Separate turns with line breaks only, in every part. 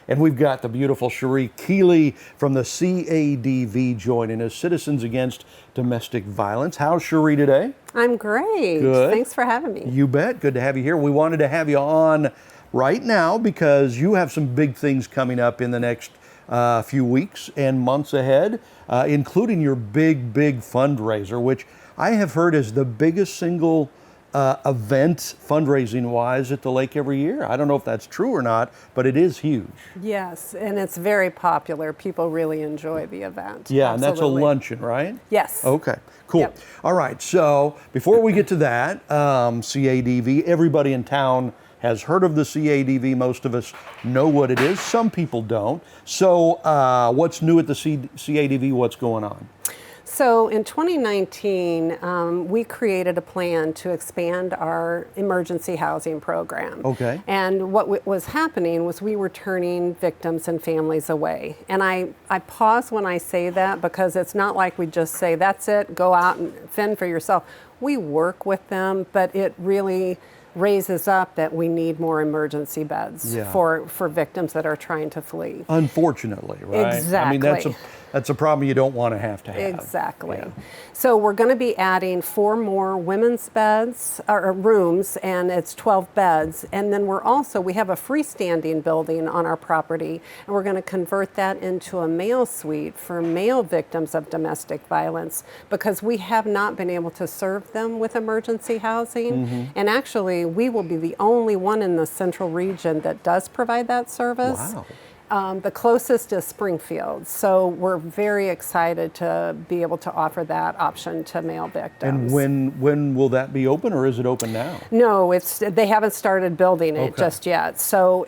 And we've got the beautiful Sharee Keely from the CADV joining us, Citizens Against Domestic Violence. How's Sharee today?
I'm great.
Good.
Thanks for having me.
You bet. Good to have you here. We wanted to have you on right now because you have some big things coming up in the next few weeks and months ahead, including your big fundraiser, which I have heard is the biggest single event fundraising-wise at the lake every year. I don't know if that's true or not, but it is huge.
Yes, and it's very popular. People really enjoy the event.
Yeah,
Absolutely.
and that's a luncheon, right?
Yes.
Okay, cool.
Yep.
All right, so before we get to that, CADV, everybody in town has heard of the CADV. Most of us know what it is. Some people don't. So what's new at the CADV? What's going on?
So in 2019, we created a plan to expand our emergency housing program.
Okay.
And what was happening was we were turning victims and families away. And I pause when I say that because it's not like we just say, that's it, go out and fend for yourself. We work with them, but it really raises up that we need more emergency beds for victims that are trying to flee.
Unfortunately, right?
Exactly.
I mean, that's a problem you don't want to have.
Exactly.
Yeah.
So we're going to be adding 4 more women's beds or rooms, and it's 12 beds. And then we have a freestanding building on our property, and we're going to convert that into a male suite for male victims of domestic violence because we have not been able to serve them with emergency housing. Mm-hmm. And actually, we will be the only one in the central region that does provide that service.
Wow.
The closest is Springfield, so we're very excited to be able to offer that option to male victims.
And when will that be open, or is it open now?
No, they haven't started building it just yet. So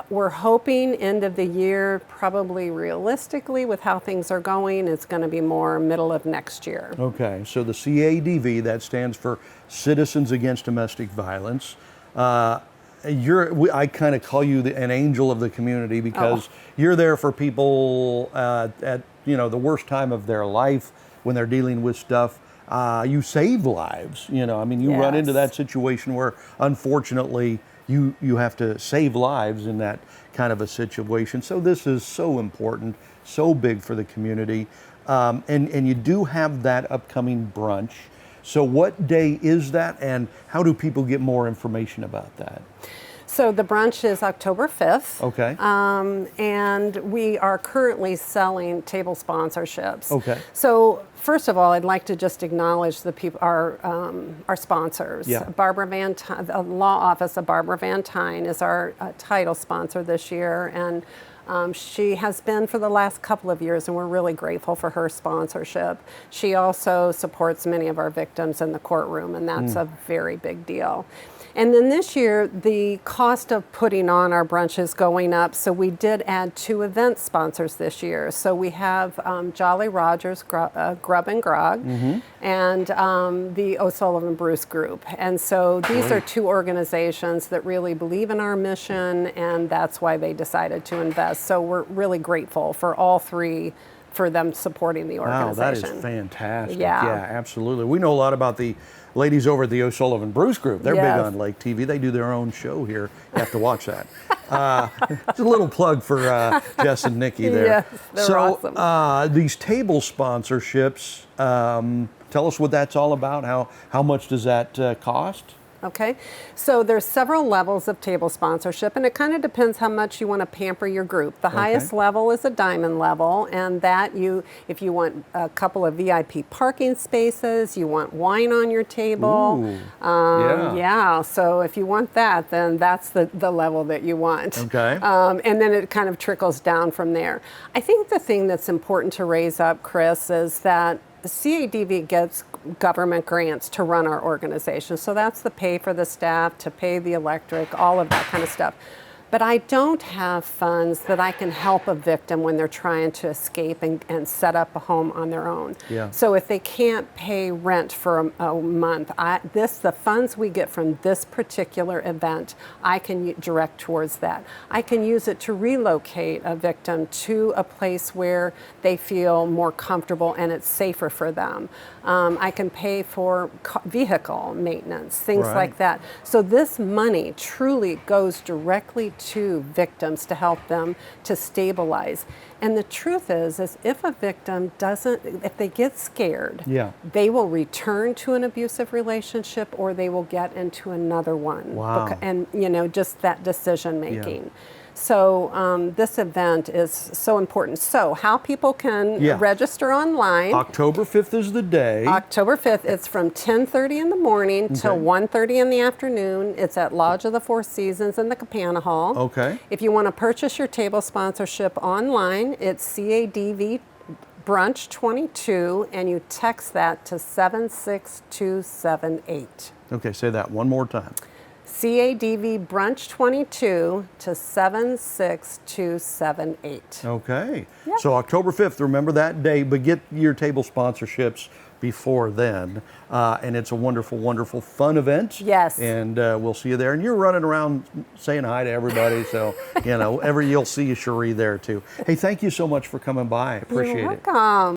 we're hoping end of the year, probably realistically with how things are going, it's going to be more middle of next year.
Okay, so the CADV, that stands for Citizens Against Domestic Violence. I kind of call you an angel of the community because you're there for people at the worst time of their life when they're dealing with stuff. You save lives. You run into that situation where unfortunately you have to save lives in that kind of a situation. So this is so important, so big for the community, and you do have that upcoming brunch. So what day is that, and how do people get more information about that?
So the brunch is October 5th.
Okay.
And we are currently selling table sponsorships.
Okay.
So first of all, I'd like to just acknowledge the people, our sponsors.
Yeah.
Barbara Van Tine, the law office of Barbara Van Tine is our title sponsor this year, and she has been for the last couple of years, and we're really grateful for her sponsorship. She also supports many of our victims in the courtroom, and that's a very big deal. And then this year, the cost of putting on our brunch is going up, so we did add 2 event sponsors this year. So we have Jolly Rogers Grub and Grog and the O'Sullivan Bruce Group. And so these are 2 organizations that really believe in our mission, and that's why they decided to invest. So we're really grateful for all 3 for them supporting the organization.
Wow, that is fantastic.
Yeah.
Yeah, absolutely. We know a lot about the ladies over at the O'Sullivan Bruce Group. They're big on Lake TV. They do their own show here. You have to watch that. It's a little plug for Jess and Nikki there.
Yes, they're awesome.
These table sponsorships, tell us what that's all about. How much does that cost?
Okay, so there's several levels of table sponsorship, and it kind of depends how much you want to pamper your group. The highest level is a diamond level, and that if you want a couple of VIP parking spaces, you want wine on your table.
Ooh,
so if you want that, then that's the level that you want.
Okay.
And then it kind of trickles down from there. I think the thing that's important to raise up, Chris, is that the CADV gets government grants to run our organization. So that's the pay for the staff, to pay the electric, all of that kind of stuff. But I don't have funds that I can help a victim when they're trying to escape and set up a home on their own.
Yeah.
So if they can't pay rent for a month, the funds we get from this particular event, I can direct towards that. I can use it to relocate a victim to a place where they feel more comfortable and it's safer for them. I can pay for vehicle maintenance, things like that. So this money truly goes directly to victims to help them to stabilize. And the truth is if a victim if they get scared,
Yeah.
they will return to an abusive relationship or they will get into another one.
Wow.
And, just that decision making. So this event is so important. So how people can register online.
October 5th is the day.
October 5th, it's from 10:30 in the morning till 1:30 in the afternoon. It's at Lodge of the Four Seasons in the Capana Hall.
Okay.
If you want to purchase your table sponsorship online, it's CADV Brunch 22, and you text that to 76278.
Okay, say that one more time.
CADV Brunch 22 to 76278.
Okay. So October 5th, remember that day, but get your table sponsorships before then. And it's a wonderful, wonderful, fun event.
Yes.
And we'll see you there. And you're running around saying hi to everybody. So, you'll see Sharee there too. Hey, thank you so much for coming by. I appreciate it.
You're welcome.